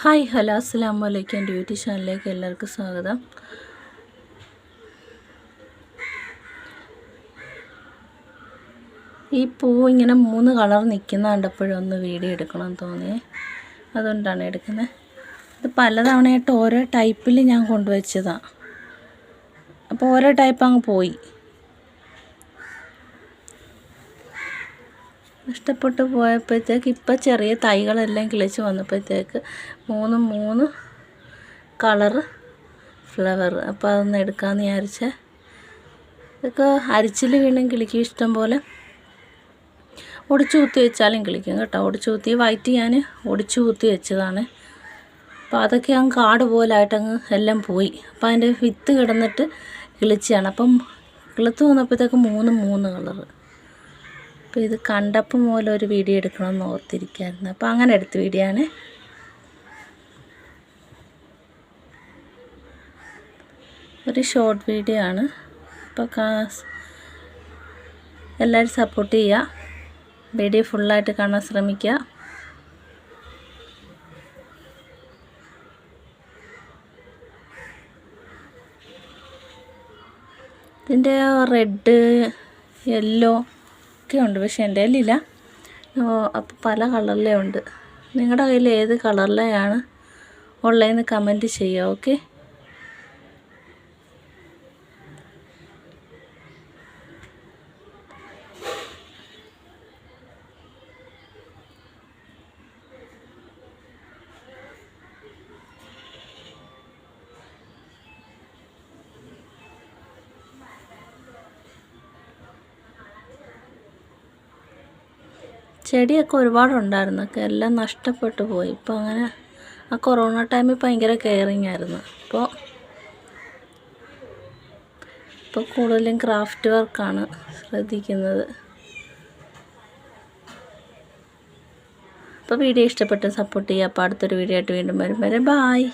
Hi hello അസ്സലാമു അലൈക്കും. എൻ്റെ യൂട്യൂബ് ചാനലിലേക്ക് എല്ലാവർക്കും സ്വാഗതം. ഈ പൂ ഇങ്ങനെ 3 കളർ നിൽക്കുന്ന കണ്ടപ്പോഴൊന്ന് വീഡിയോ എടുക്കണമെന്ന് തോന്നി, അതുകൊണ്ടാണ് എടുക്കുന്നത്. ഇത് പലതവണയായിട്ട് ഓരോ ടൈപ്പിൽ ഞാൻ കൊണ്ടുവച്ചതാണ്. അപ്പോൾ ഓരോ ടൈപ്പ് അങ്ങ് പോയി, ഇഷ്ടപ്പെട്ട് പോയപ്പോഴത്തേക്ക് ഇപ്പം ചെറിയ തൈകളെല്ലാം കിളിച്ച് വന്നപ്പോഴത്തേക്ക് മൂന്ന് കളറ് ഫ്ലവർ. അപ്പോൾ അതൊന്ന് എടുക്കാമെന്ന് വിചാരിച്ചേ. ഇതൊക്കെ അരിച്ചിൽ വീണ്ടും കിളിക്കും, ഇഷ്ടം പോലെ ഒടിച്ചു കുത്തി വെച്ചാലും കിളിക്കും കേട്ടോ. ഒടിച്ചു കുത്തി വൈറ്റ് ഞാൻ ഒടിച്ചു കുത്തി വെച്ചതാണ്. അപ്പോൾ അതൊക്കെ അങ്ങ് കാട് പോലായിട്ടങ്ങ് എല്ലാം പോയി. അപ്പോൾ അതിൻ്റെ വിത്ത് കിടന്നിട്ട് കിളിച്ചാണ്. അപ്പം കിളുത്ത് വന്നപ്പോഴത്തേക്ക് മൂന്ന് കളറ്. അപ്പോൾ ഇത് കണ്ടപ്പോൾ മുതൽ ഒരു വീഡിയോ എടുക്കണമെന്ന് ഓർത്തിരിക്കുകയായിരുന്നു. അപ്പോൾ അങ്ങനെ എടുത്ത വീഡിയോ ആണ്. ഒരു ഷോർട്ട് വീഡിയോ ആണ്. അപ്പോൾ എല്ലാവരും സപ്പോർട്ട് ചെയ്യുക. വീഡിയോ ഫുള്ളായിട്ട് കാണാൻ ശ്രമിക്കുക. ഇതിൻ്റെ റെഡ്, യെല്ലോ ഒക്കെ ഉണ്ട്, പക്ഷേ എൻ്റെ കയ്യിലില്ല. അപ്പോൾ പല കളറിലേ ഉണ്ട്. നിങ്ങളുടെ കയ്യിൽ ഏത് കളറിലെയാണ് ഉള്ളതെന്ന് കമൻറ്റ് ചെയ്യുക. ഓക്കെ. ചെടിയൊക്കെ ഒരുപാടുണ്ടായിരുന്നു, എല്ലാം നഷ്ടപ്പെട്ടു പോയി. ഇപ്പോൾ അങ്ങനെ ആ കൊറോണ ടൈമിൽ ഭയങ്കര കെയറിങ് ആയിരുന്നു. ഇപ്പോൾ കൂടുതലും ക്രാഫ്റ്റ് വർക്കാണ് ശ്രദ്ധിക്കുന്നത്. അപ്പോൾ വീഡിയോ ഇഷ്ടപ്പെട്ട് സപ്പോർട്ട് ചെയ്യുക. അപ്പോൾ അടുത്തൊരു വീഡിയോ ആയിട്ട് വീണ്ടും വരും വരെ. ബായ്.